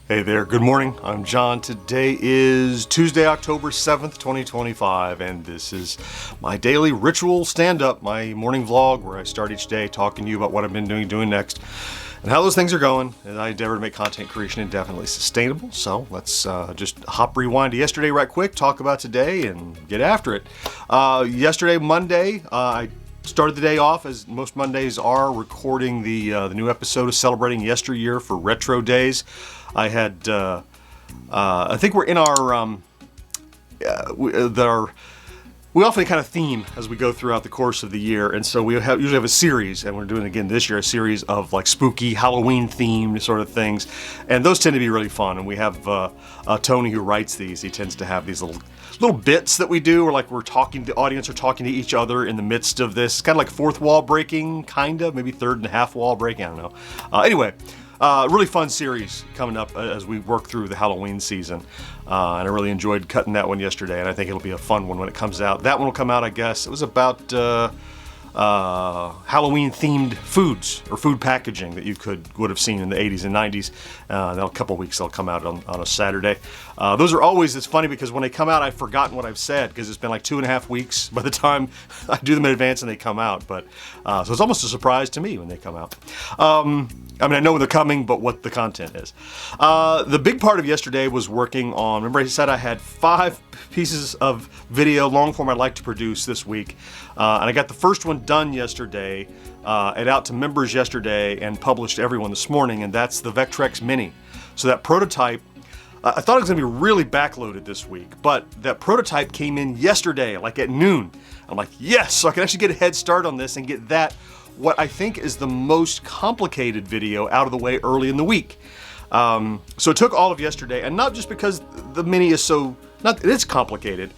Hey there, good morning. I'm John. Today is Tuesday, October 7th, 2025, and this is my daily ritual stand-up, my morning vlog where I start each day talking to you about what I've been doing next, and how those things are going, and I endeavor to make content creation indefinitely sustainable. So let's just rewind to yesterday right quick, talk about today, and get after it. Yesterday, Monday, I started the day off, as most Mondays are, recording the new episode of Celebrating Yesteryear for Retro Days. I had, I think we're in our, we often kind of theme as we go throughout the course of the year, and so we usually have a series, and we're doing again this year a series of like spooky Halloween themed sort of things, and those tend to be really fun. And we have Tony who writes these. He tends to have these little bits that we do, where like we're talking, the audience are talking to each other in the midst of this, kind of like fourth wall breaking, kind of maybe third and a half wall breaking. I don't know. Anyway. Really fun series coming up as we work through the Halloween season. And I really enjoyed cutting that one yesterday, and I think it'll be a fun one when it comes out. That one will come out, I guess. It was about Halloween-themed foods or food packaging that you would have seen in the 80s and 90s. In a couple of weeks, they'll come out on a Saturday. Those are always, it's funny because when they come out, I've forgotten what I've said because it's been like 2.5 weeks by the time I do them in advance and they come out. But so it's almost a surprise to me when they come out. I mean, I know when they're coming, but what the content is. The big part of yesterday was working on, remember I said I had 5 pieces of video, long form I'd like to produce this week. And I got the first one done yesterday, and out to members yesterday and published to everyone this morning, and that's the Vectrex Mini. So that prototype, I thought it was going to be really backloaded this week, but that prototype came in yesterday, like at noon. I'm like, yes, so I can actually get a head start on this and get that, what I think is the most complicated video, out of the way early in the week. So it took all of yesterday, and not just because the Mini is so, it is complicated,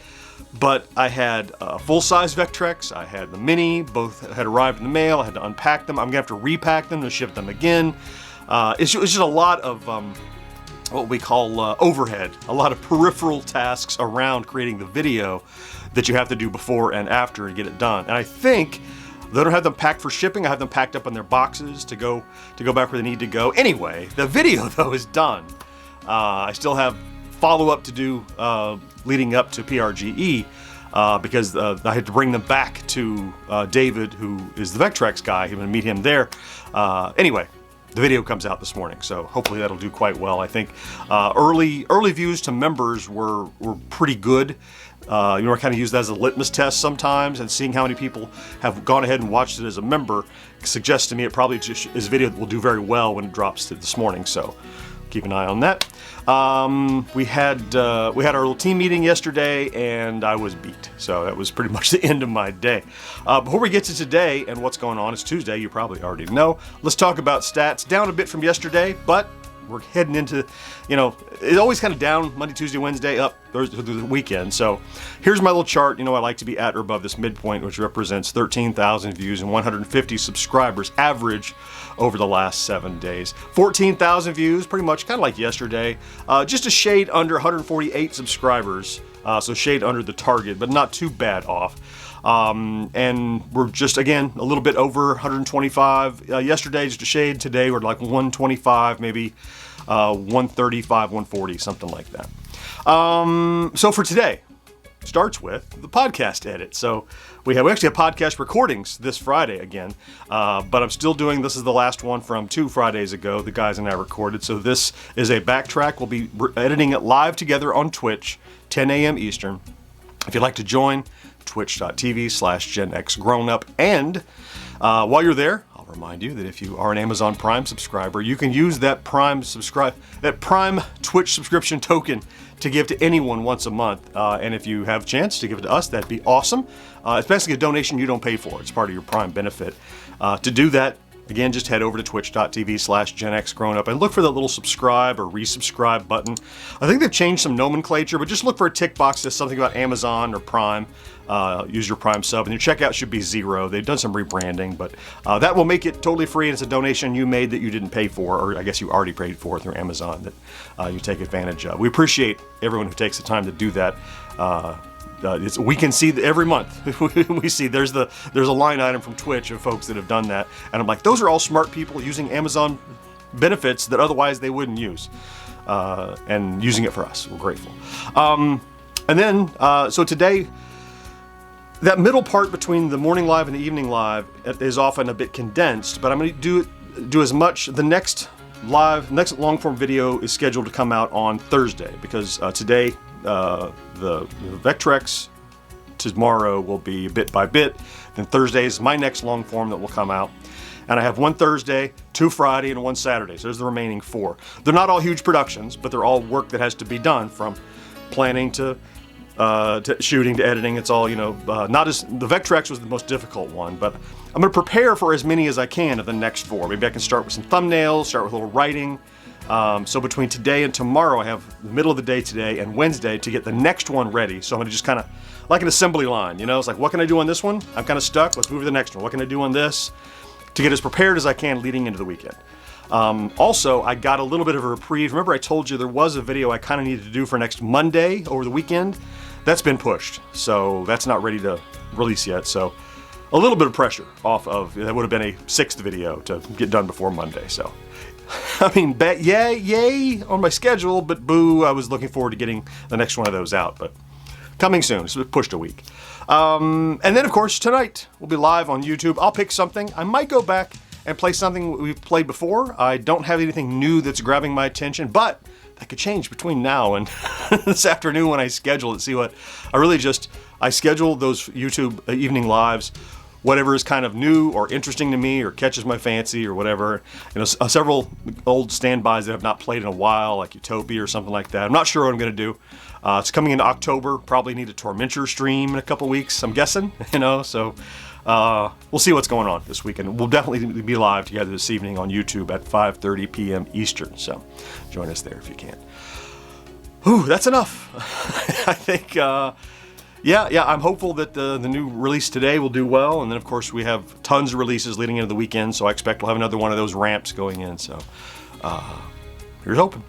but I had a full-size Vectrex, I had the Mini, both had arrived in the mail, I had to unpack them, I'm gonna have to repack them to ship them again. It's just a lot of what we call overhead, a lot of peripheral tasks around creating the video that you have to do before and after and get it done. And I think they don't have them packed for shipping. I have them packed up in their boxes to go back where they need to go. Anyway, the video though is done. I still have follow-up to do leading up to PRGE because I had to bring them back to David, who is the Vectrex guy. I'm going to meet him there. Anyway, the video comes out this morning, so hopefully that'll do quite well. I think early views to members were pretty good. You know, I kind of use that as a litmus test sometimes, and seeing how many people have gone ahead and watched it as a member suggests to me it probably just is a video that will do very well when it drops this morning. So keep an eye on that. We had our little team meeting yesterday, and I was beat. So that was pretty much the end of my day. Before we get to today and what's going on, it's Tuesday. You probably already know. Let's talk about stats. Down a bit from yesterday, but we're heading into, you know, it's always kind of down Monday, Tuesday, Wednesday, up Thursday through the weekend. So here's my little chart. You know, I like to be at or above this midpoint, which represents 13,000 views and 150 subscribers average over the last 7 days. 14,000 views, pretty much kind of like yesterday. Just a shade under 148 subscribers, so shade under the target, but not too bad off. And we're just, again, a little bit over 125. Yesterday, just a shade. Today, we're like 125, maybe 135, 140, something like that. So for today, starts with the podcast edit. So we actually have podcast recordings this Friday again, but I'm still doing, this is the last one from 2 Fridays ago, the guys and I recorded. So this is a backtrack. We'll be editing it live together on Twitch, 10 a.m. Eastern. If you'd like to join, twitch.tv/GenXGrownUp. And while you're there, I'll remind you that if you are an Amazon Prime subscriber, you can use that Prime Twitch subscription token to give to anyone once a month. And if you have a chance to give it to us, that'd be awesome. It's basically a donation you don't pay for. It's part of your Prime benefit. To do that, again, just head over to twitch.tv/GenXGrownUp and look for that little subscribe or resubscribe button. I think they've changed some nomenclature, but just look for a tick box that says something about Amazon or Prime. Use your Prime sub, and your checkout should be 0. They've done some rebranding, but that will make it totally free, and it's a donation you made that you didn't pay for, or I guess you already paid for through Amazon that you take advantage of. We appreciate everyone who takes the time to do that. We can see every month. We see there's a line item from Twitch of folks that have done that, and I'm like, those are all smart people using Amazon benefits that otherwise they wouldn't use. and using it for us. We're grateful. And then, so today, that middle part between the morning live and the evening live is often a bit condensed, but I'm going to do as much. The next long form video is scheduled to come out on Thursday, because today the Vectrex, tomorrow will be bit by bit. Then Thursday is my next long form that will come out. And I have one Thursday, 2 Friday, and 1 Saturday. So there's the remaining 4. They're not all huge productions, but they're all work that has to be done, from planning to shooting to editing. It's all, not as, the Vectrex was the most difficult one, but I'm going to prepare for as many as I can of the next 4. Maybe I can start with some thumbnails, start with a little writing. So between today and tomorrow, I have the middle of the day today and Wednesday to get the next one ready. So I'm going to just kind of, like an assembly line, it's like, what can I do on this one? I'm kind of stuck. Let's move to the next one. What can I do on this? To get as prepared as I can leading into the weekend. Also, I got a little bit of a reprieve. Remember I told you there was a video I kind of needed to do for next Monday over the weekend? That's been pushed, so that's not ready to release yet. So a little bit of pressure off of, that would have been a 6th video to get done before Monday. So, I mean, yay on my schedule, but boo, I was looking forward to getting the next one of those out, but coming soon, so pushed a week. And then, of course, tonight we'll be live on YouTube. I'll pick something. I might go back and play something we've played before. I don't have anything new that's grabbing my attention, but that could change between now and this afternoon when I schedule it. See what I schedule those YouTube evening lives, whatever is kind of new or interesting to me or catches my fancy or whatever. Several old standbys that I've not played in a while, like Utopia or something like that. I'm not sure what I'm going to do. It's coming into October. Probably need a Tormenture stream in a couple weeks, I'm guessing. So we'll see what's going on this weekend. We'll definitely be live together this evening on YouTube at 5:30 p.m. Eastern. So join us there if you can. Ooh, that's enough. I think. Yeah, I'm hopeful that the new release today will do well, and then of course we have tons of releases leading into the weekend, so I expect we'll have another one of those ramps going in, so here's hoping.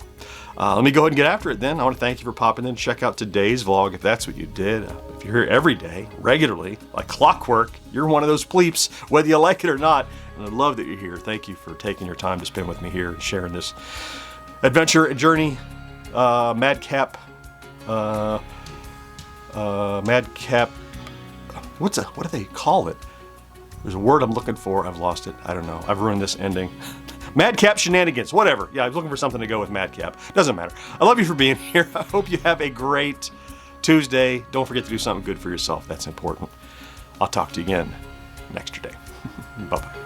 Let me go ahead and get after it then. I want to thank you for popping in and check out today's vlog, if that's what you did. If you're here every day, regularly, like clockwork, you're one of those bleeps, whether you like it or not, and I love that you're here. Thank you for taking your time to spend with me here and sharing this adventure and journey, madcap, what do they call it? There's a word I'm looking for. I've lost it. I don't know. I've ruined this ending. Madcap shenanigans, whatever. Yeah, I was looking for something to go with madcap. Doesn't matter. I love you for being here. I hope you have a great Tuesday. Don't forget to do something good for yourself. That's important. I'll talk to you again next day. Bye-bye.